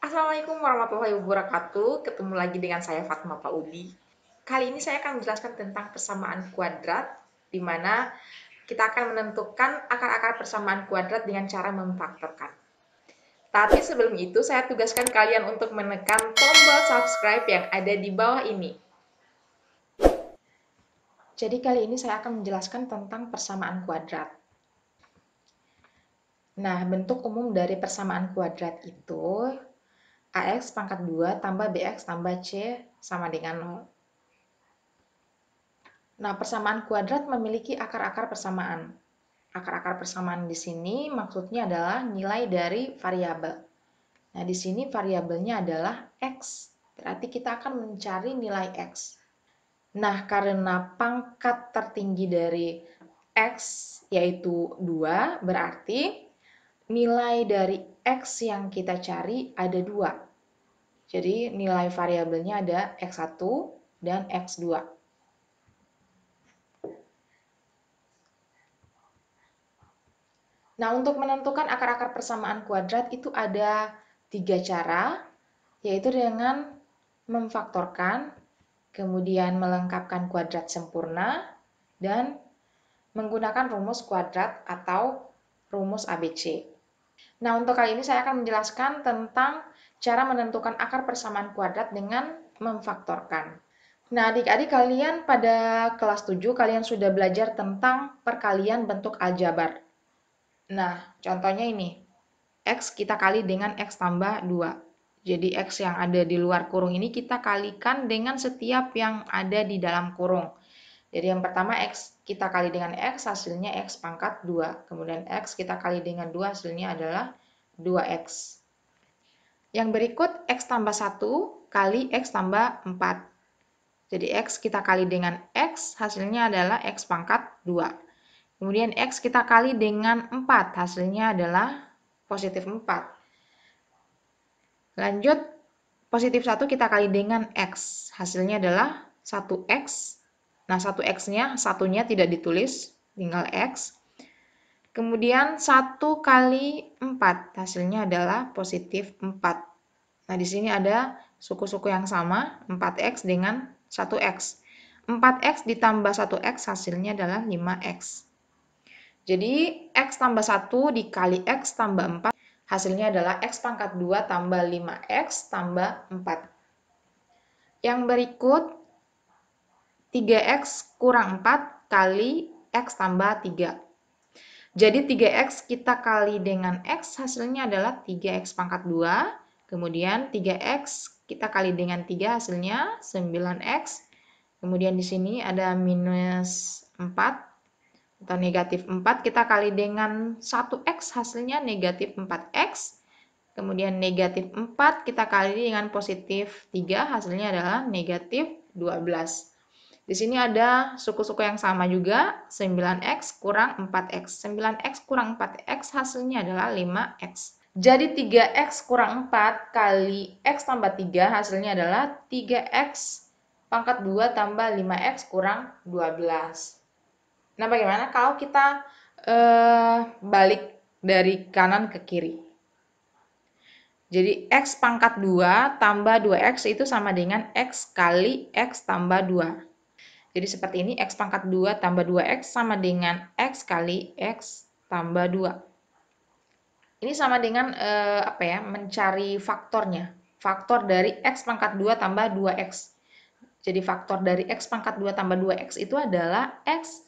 Assalamualaikum warahmatullahi wabarakatuh. Ketemu lagi dengan saya Fatma Paudi. Kali ini saya akan menjelaskan tentang persamaan kuadrat, di mana kita akan menentukan akar-akar persamaan kuadrat dengan cara memfaktorkan. Tapi sebelum itu, saya tugaskan kalian untuk menekan tombol subscribe yang ada di bawah ini. Jadi kali ini saya akan menjelaskan tentang persamaan kuadrat. Nah, bentuk umum dari persamaan kuadrat itu AX pangkat 2 tambah BX tambah C sama dengan 0. Nah, persamaan kuadrat memiliki akar-akar persamaan. Akar-akar persamaan di sini maksudnya adalah nilai dari variabel. Nah, di sini variabelnya adalah X. Berarti kita akan mencari nilai X. Nah, karena pangkat tertinggi dari X yaitu 2, berarti nilai dari X yang kita cari ada 2. Jadi, nilai variabelnya ada X1 dan X2. Nah, untuk menentukan akar-akar persamaan kuadrat itu ada 3 cara, yaitu dengan memfaktorkan, kemudian melengkapkan kuadrat sempurna, dan menggunakan rumus kuadrat atau rumus ABC. Nah, untuk kali ini saya akan menjelaskan tentang cara menentukan akar persamaan kuadrat dengan memfaktorkan. Nah, adik-adik kalian pada kelas 7 kalian sudah belajar tentang perkalian bentuk aljabar. Nah, contohnya ini, X kita kali dengan X tambah 2. Jadi X yang ada di luar kurung ini kita kalikan dengan setiap yang ada di dalam kurung. Jadi yang pertama X kita kali dengan X, hasilnya X pangkat 2. Kemudian X kita kali dengan 2, hasilnya adalah 2X. Yang berikut X tambah 1 kali X tambah 4. Jadi X kita kali dengan X, hasilnya adalah X pangkat 2. Kemudian X kita kali dengan 4, hasilnya adalah positif 4. Lanjut, positif 1 kita kali dengan X, hasilnya adalah 1X. Nah, 1X-nya, satunya tidak ditulis, tinggal X. Kemudian 1 kali 4, hasilnya adalah positif 4. Nah, di sini ada suku-suku yang sama, 4X dengan 1X. 4X ditambah 1X, hasilnya adalah 5X. Jadi, X tambah 1 dikali X tambah 4, hasilnya adalah X pangkat 2 tambah 5X tambah 4. Yang berikut, 3X kurang 4 kali X tambah 3. Jadi, 3X kita kali dengan X, hasilnya adalah 3X pangkat 2. Kemudian, 3X kita kali dengan 3, hasilnya 9X. Kemudian, di sini ada minus 4. Atau negatif 4 kita kali dengan 1X, hasilnya negatif 4X. Kemudian negatif 4 kita kali dengan positif 3, hasilnya adalah negatif 12. Di sini ada suku-suku yang sama juga, 9X kurang 4X. 9X kurang 4X hasilnya adalah 5X. Jadi 3X kurang 4 kali X tambah 3 hasilnya adalah 3X pangkat 2 tambah 5X kurang 12. Nah, bagaimana kalau kita balik dari kanan ke kiri? Jadi, X pangkat 2 tambah 2X itu sama dengan X kali X tambah 2. Jadi, seperti ini, X pangkat 2 tambah 2X sama dengan X kali X tambah 2. Ini sama dengan mencari faktornya. Faktor dari X pangkat 2 tambah 2X. Jadi, faktor dari X pangkat 2 tambah 2X itu adalah X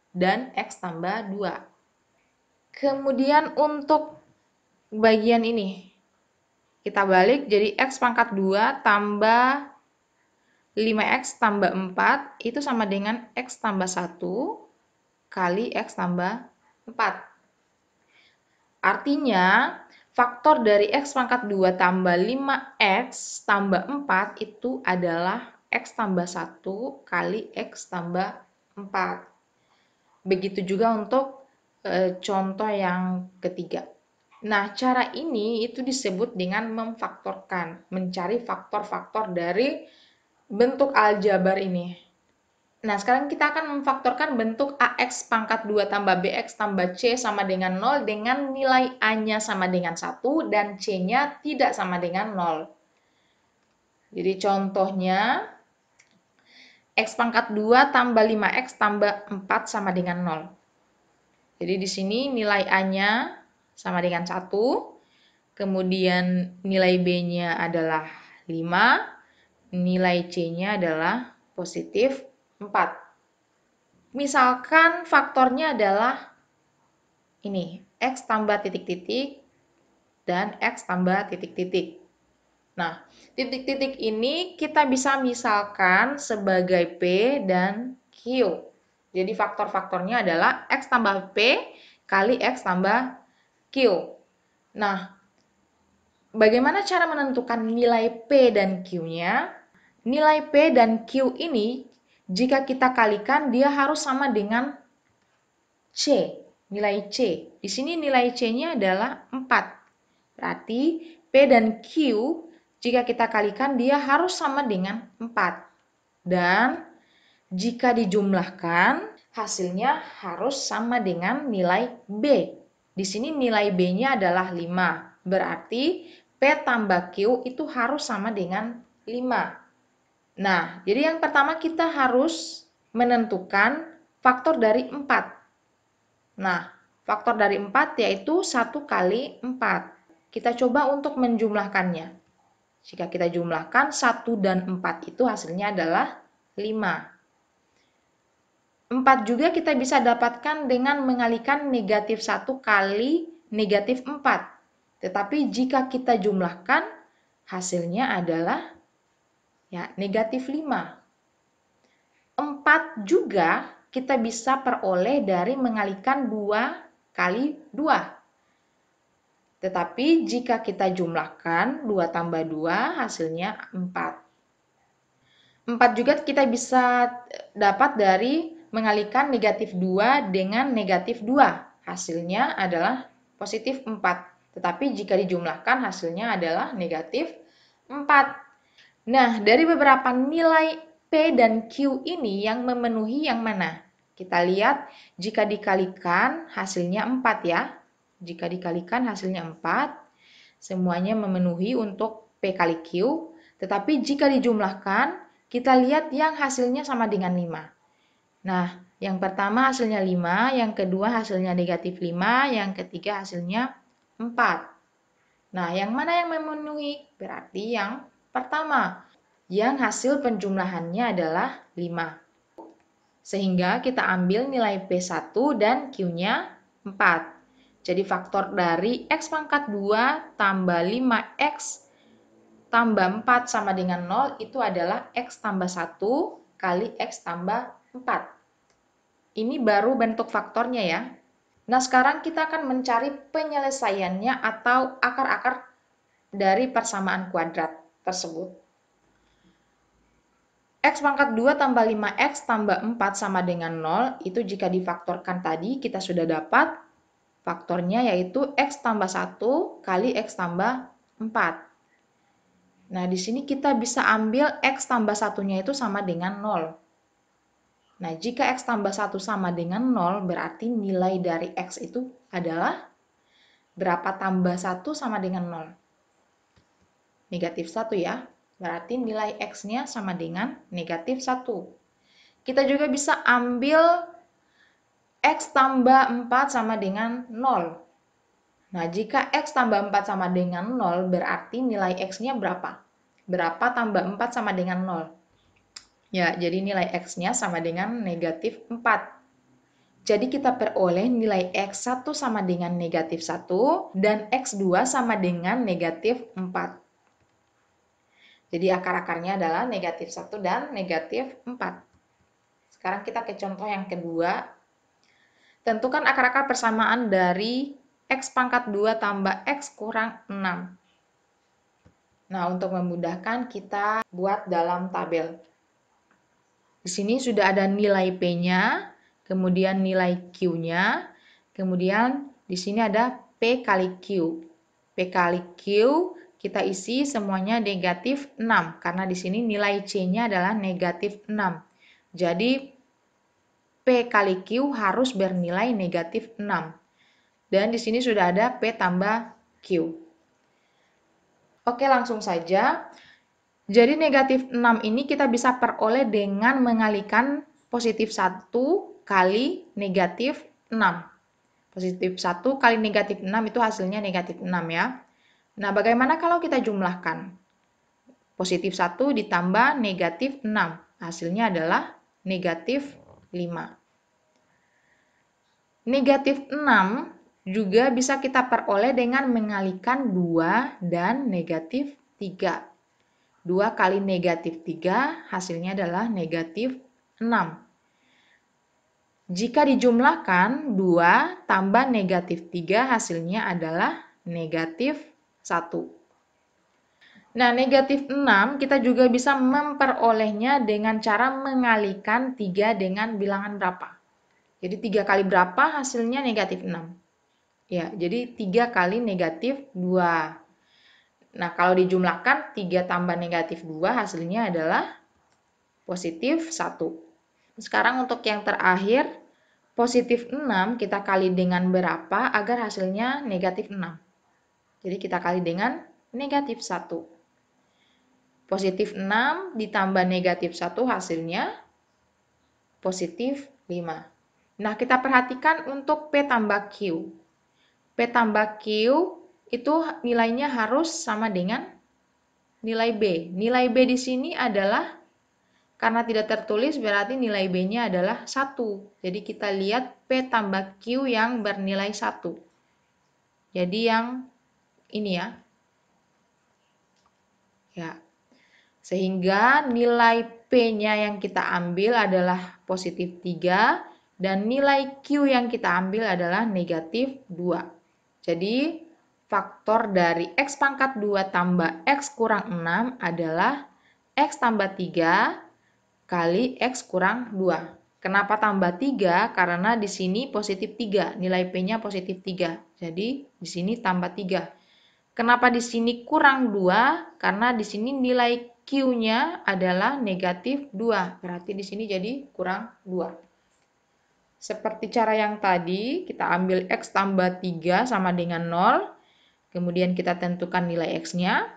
dan X tambah 2. Kemudian untuk bagian ini, kita balik jadi X pangkat 2 tambah 5X tambah 4 itu sama dengan X tambah 1 kali X tambah 4. Artinya, faktor dari X pangkat 2 tambah 5X tambah 4 itu adalah X tambah 1 kali X tambah 4. Begitu juga untuk contoh yang ketiga. Nah, cara ini itu disebut dengan memfaktorkan, mencari faktor-faktor dari bentuk aljabar ini. Nah, sekarang kita akan memfaktorkan bentuk AX pangkat 2 tambah BX tambah C sama dengan 0 dengan nilai A-nya sama dengan 1 dan C-nya tidak sama dengan 0. Jadi contohnya, X pangkat 2 tambah 5X tambah 4 sama dengan 0. Jadi di sini nilai A-nya sama dengan 1, kemudian nilai B-nya adalah 5, nilai C-nya adalah positif 4. Misalkan faktornya adalah ini, X tambah titik-titik dan X tambah titik-titik. Nah, titik-titik ini kita bisa misalkan sebagai P dan Q. Jadi faktor-faktornya adalah X tambah P kali X tambah Q. Nah, bagaimana cara menentukan nilai P dan Q-nya? Nilai P dan Q ini jika kita kalikan dia harus sama dengan C, nilai C. Di sini nilai C-nya adalah 4. Berarti P dan Q jika kita kalikan dia harus sama dengan 4. Dan jika dijumlahkan hasilnya harus sama dengan nilai B. Di sini nilai B-nya adalah 5. Berarti P tambah Q itu harus sama dengan 5. Nah, jadi yang pertama kita harus menentukan faktor dari 4. Nah, faktor dari 4 yaitu 1 kali 4. Kita coba untuk menjumlahkannya. Jika kita jumlahkan 1 dan 4 itu hasilnya adalah 5. 4 juga kita bisa dapatkan dengan mengalikan negatif 1 kali negatif 4. Tetapi jika kita jumlahkan hasilnya adalah ya, negatif 5. 4 juga kita bisa peroleh dari mengalikan 2 kali 2. Tetapi jika kita jumlahkan 2 tambah 2 hasilnya 4. 4 juga kita bisa dapat dari mengalikan negatif 2 dengan negatif 2. Hasilnya adalah positif 4. Tetapi jika dijumlahkan hasilnya adalah negatif 4. Nah, dari beberapa nilai P dan Q ini yang memenuhi yang mana? Kita lihat jika dikalikan hasilnya 4 ya. Jika dikalikan hasilnya 4, semuanya memenuhi untuk P kali Q. Tetapi jika dijumlahkan, kita lihat yang hasilnya sama dengan 5. Nah, yang pertama hasilnya 5, yang kedua hasilnya negatif 5, yang ketiga hasilnya 4. Nah, yang mana yang memenuhi? Berarti yang pertama, yang hasil penjumlahannya adalah 5. Sehingga kita ambil nilai P1 dan Q-nya 4. Jadi faktor dari X pangkat 2 tambah 5X tambah 4 sama dengan 0 itu adalah X tambah 1 kali X tambah 4. Ini baru bentuk faktornya ya. Nah, sekarang kita akan mencari penyelesaiannya atau akar-akar dari persamaan kuadrat tersebut. X pangkat 2 tambah 5X tambah 4 sama dengan 0, itu jika difaktorkan tadi kita sudah dapat faktornya yaitu X tambah 1 kali X tambah 4. Nah, di sini kita bisa ambil X tambah 1-nya itu sama dengan 0. Nah, jika X tambah 1 sama dengan 0, berarti nilai dari X itu adalah berapa tambah 1 sama dengan 0? Negatif 1 ya. Berarti nilai X-nya sama dengan negatif 1. Kita juga bisa ambil X tambah 4 sama dengan 0. Nah, jika X tambah 4 sama dengan 0, berarti nilai X-nya berapa? Berapa tambah 4 sama dengan 0? Ya, jadi nilai X-nya sama dengan negatif 4. Jadi kita peroleh nilai X1 sama dengan negatif 1 dan X2 sama dengan negatif 4. Jadi akar-akarnya adalah negatif 1 dan negatif 4. Sekarang kita ke contoh yang kedua. Tentukan akar-akar persamaan dari X pangkat 2 tambah X kurang 6. Nah, untuk memudahkan kita buat dalam tabel. Di sini sudah ada nilai P-nya, kemudian nilai Q-nya, kemudian di sini ada P kali Q. P kali Q kita isi semuanya negatif 6, karena di sini nilai C-nya adalah negatif 6. Jadi P kali Q harus bernilai negatif 6. Dan di sini sudah ada P tambah Q. Oke, langsung saja. Jadi negatif 6 ini kita bisa peroleh dengan mengalikan positif 1 kali negatif 6. Positif 1 kali negatif 6 itu hasilnya negatif 6 ya. Nah, bagaimana kalau kita jumlahkan? Positif 1 ditambah negatif 6. Hasilnya adalah negatif 5. Negatif 6 juga bisa kita peroleh dengan mengalikan 2 dan negatif 3. 2 kali negatif 3 hasilnya adalah negatif 6. Jika dijumlahkan 2 tambah negatif 3 hasilnya adalah negatif 1. Nah, negatif 6 kita juga bisa memperolehnya dengan cara mengalikan 3 dengan bilangan berapa. Jadi 3 kali berapa hasilnya negatif 6. Ya, jadi 3 kali negatif 2. Nah, kalau dijumlahkan 3 tambah negatif 2 hasilnya adalah positif 1. Sekarang untuk yang terakhir, positif 6 kita kali dengan berapa agar hasilnya negatif 6. Jadi kita kali dengan negatif 1. Positif 6 ditambah negatif 1 hasilnya positif 5. Nah, kita perhatikan untuk P tambah Q. P tambah Q itu nilainya harus sama dengan nilai B. Nilai B di sini adalah, karena tidak tertulis berarti nilai B-nya adalah 1. Jadi kita lihat P tambah Q yang bernilai 1. Jadi yang ini ya. Ya. Sehingga nilai P-nya yang kita ambil adalah positif 3 dan nilai Q yang kita ambil adalah negatif 2. Jadi faktor dari X pangkat 2 tambah X kurang 6 adalah X tambah 3 kali X kurang 2. Kenapa tambah 3? Karena di sini positif 3, nilai P-nya positif 3. Jadi di sini tambah 3. Kenapa di sini kurang 2? Karena di sini nilai Q-nya adalah negatif 2. Berarti di sini jadi kurang 2. Seperti cara yang tadi, kita ambil X tambah 3 sama dengan 0. Kemudian kita tentukan nilai X-nya.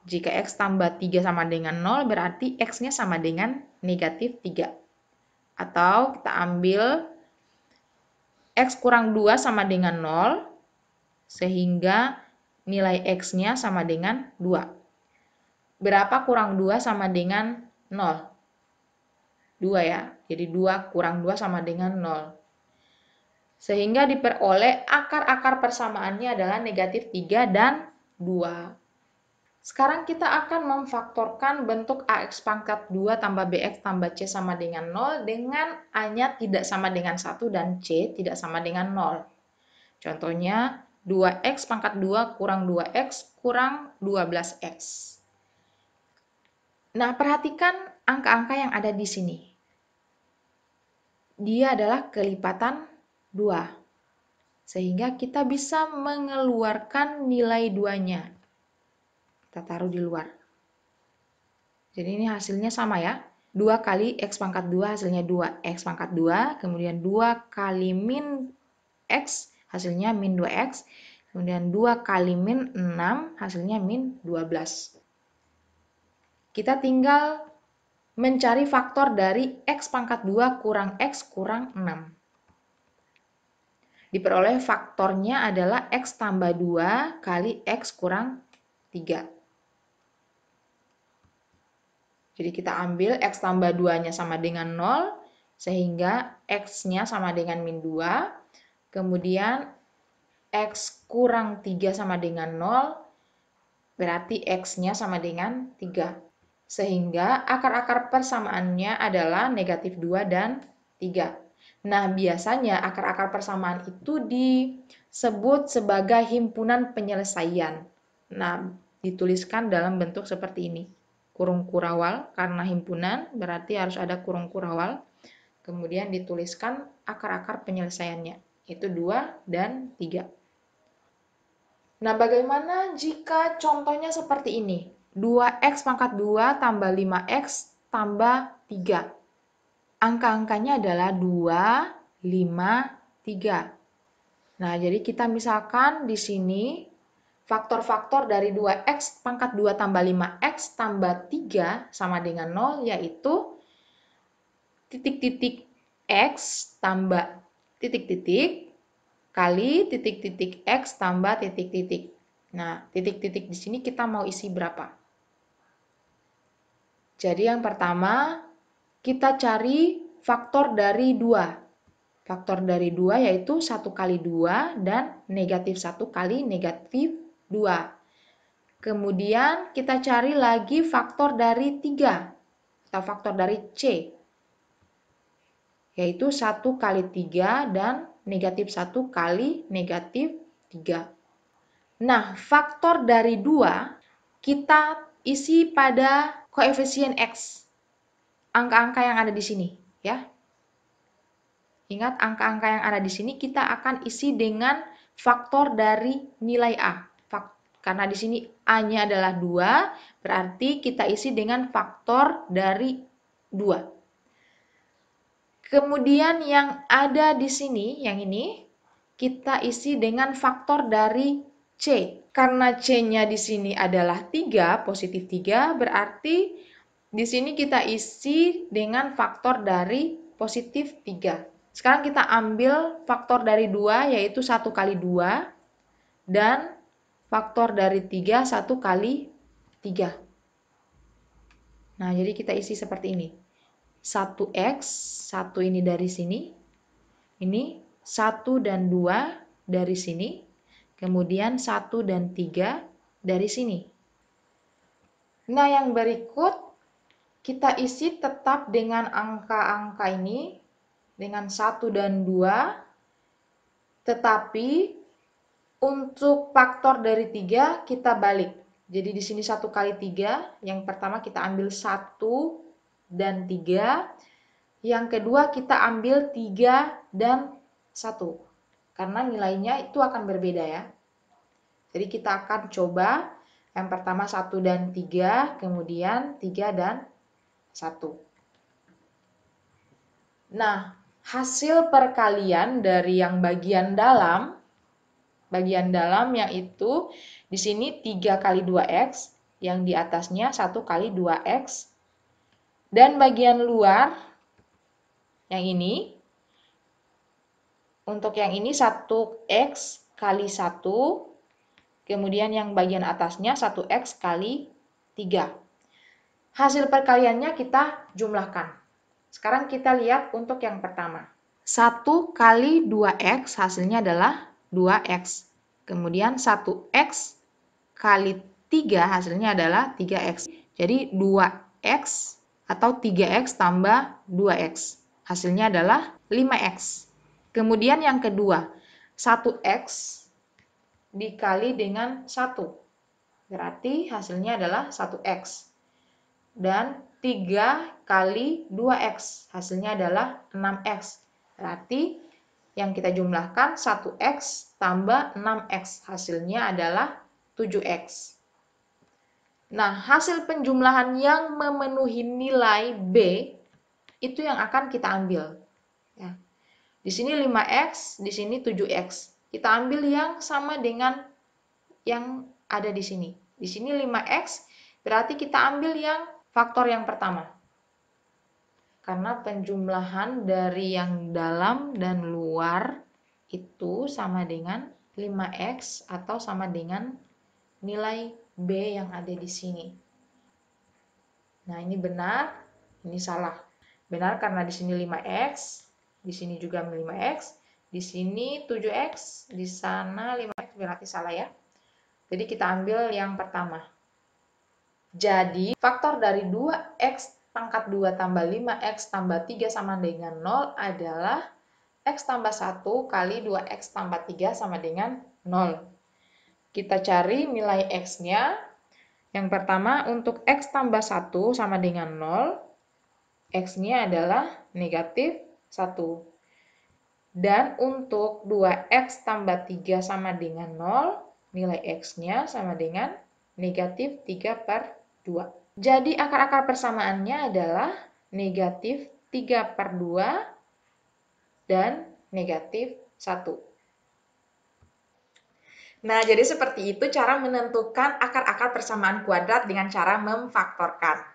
Jika X tambah 3 sama dengan 0, berarti X-nya sama dengan negatif 3. Atau kita ambil X kurang 2 sama dengan 0, sehingga nilai X-nya sama dengan 2. Berapa kurang 2 sama dengan 0? 2 ya. Jadi 2 kurang 2 sama dengan 0. Sehingga diperoleh akar-akar persamaannya adalah negatif 3 dan 2. Sekarang kita akan memfaktorkan bentuk AX pangkat 2 tambah BX tambah C sama dengan 0 dengan A-nya tidak sama dengan 1 dan C tidak sama dengan 0. Contohnya 2X pangkat 2 kurang 2X kurang 12X. Nah, perhatikan angka-angka yang ada di sini. Dia adalah kelipatan 2. Sehingga kita bisa mengeluarkan nilai 2-nya. Kita taruh di luar. Jadi ini hasilnya sama ya. 2 kali X pangkat 2 hasilnya 2X pangkat 2. Kemudian 2 kali min X hasilnya min 2X. Kemudian 2 kali min 6 hasilnya min 12. Kita tinggal mencari faktor dari X pangkat 2 kurang X kurang 6. Diperoleh faktornya adalah X tambah 2 kali X kurang 3. Jadi kita ambil X tambah 2-nya sama dengan 0, sehingga X-nya sama dengan min 2. Kemudian X kurang 3 sama dengan 0, berarti X-nya sama dengan 3. Sehingga akar-akar persamaannya adalah negatif 2 dan 3. Nah, biasanya akar-akar persamaan itu disebut sebagai himpunan penyelesaian. Nah, dituliskan dalam bentuk seperti ini. Kurung kurawal, karena himpunan berarti harus ada kurung kurawal. Kemudian dituliskan akar-akar penyelesaiannya, itu 2 dan 3. Nah, bagaimana jika contohnya seperti ini? 2X pangkat 2 tambah 5X tambah 3. angka-angkanya adalah 2, 5, 3. Nah, jadi kita misalkan di sini faktor-faktor dari 2x pangkat 2 tambah 5x tambah 3 sama dengan 0, yaitu titik-titik x tambah titik-titik kali titik-titik x tambah titik-titik. Nah, titik-titik di sini kita mau isi berapa? Jadi yang pertama, kita cari faktor dari 2. Faktor dari 2 yaitu 1 kali 2 dan negatif 1 kali negatif 2. Kemudian kita cari lagi faktor dari 3 atau faktor dari C, yaitu 1 kali 3 dan negatif 1 kali negatif 3. Nah, faktor dari 2 kita isi pada koefisien X, angka-angka yang ada di sini, ya. Ingat, angka-angka yang ada di sini kita akan isi dengan faktor dari nilai A. Karena di sini A-nya adalah 2, berarti kita isi dengan faktor dari 2. Kemudian yang ada di sini, yang ini, kita isi dengan faktor dari C. Karena C-nya di sini adalah 3, positif 3, berarti di sini kita isi dengan faktor dari positif 3. Sekarang kita ambil faktor dari 2, yaitu 1 kali 2, dan faktor dari 3, 1 kali 3. Nah, jadi kita isi seperti ini. 1x, 1 ini dari sini, ini 1 dan 2 dari sini, kemudian 1 dan 3 dari sini. Nah, yang berikut kita isi tetap dengan angka-angka ini, dengan 1 dan 2, tetapi untuk faktor dari 3 kita balik. Jadi di sini 1 kali 3, yang pertama kita ambil 1 dan 3, yang kedua kita ambil 3 dan 1. Karena nilainya itu akan berbeda ya. Jadi kita akan coba yang pertama 1 dan 3, kemudian 3 dan 1. Nah, hasil perkalian dari yang bagian dalam yaitu di sini 3 kali 2x, yang di atasnya 1 kali 2x, dan bagian luar yang ini, untuk yang ini 1x kali 1, kemudian yang bagian atasnya 1x kali 3. Hasil perkaliannya kita jumlahkan. Sekarang kita lihat untuk yang pertama. 1 kali 2x hasilnya adalah 2x. Kemudian 1x kali 3 hasilnya adalah 3x. Jadi 2x atau 3x tambah 2x. Hasilnya adalah 5x. Kemudian yang kedua, 1x dikali dengan 1. Berarti hasilnya adalah 1x. Dan 3 kali 2x, hasilnya adalah 6x. Berarti yang kita jumlahkan 1x tambah 6x, hasilnya adalah 7x. Nah, hasil penjumlahan yang memenuhi nilai B, itu yang akan kita ambil. Ya. Di sini 5x, di sini 7x. Kita ambil yang sama dengan yang ada di sini. Di sini 5x, berarti kita ambil yang faktor yang pertama. Karena penjumlahan dari yang dalam dan luar itu sama dengan 5x atau sama dengan nilai B yang ada di sini. Nah, ini benar, ini salah. Benar karena di sini 5x, di sini juga 5x, di sini 7x, di sana 5x, berarti salah ya. Jadi kita ambil yang pertama. Jadi, faktor dari 2x pangkat 2 tambah 5x tambah 3 sama dengan 0 adalah x tambah 1 kali 2x tambah 3 sama dengan 0. Kita cari nilai x-nya. Yang pertama, untuk x tambah 1 sama dengan 0, x-nya adalah negatif 1. Dan untuk 2x tambah 3 sama dengan 0, nilai x-nya sama dengan negatif 3/2. Jadi akar-akar persamaannya adalah negatif 3/2, dan negatif 1. Nah, jadi seperti itu cara menentukan akar-akar persamaan kuadrat dengan cara memfaktorkan.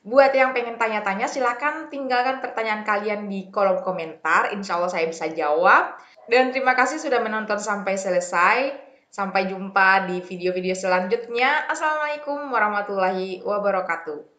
Buat yang pengen tanya-tanya, silakan tinggalkan pertanyaan kalian di kolom komentar. Insya Allah saya bisa jawab. Dan terima kasih sudah menonton sampai selesai. Sampai jumpa di video-video selanjutnya. Assalamualaikum warahmatullahi wabarakatuh.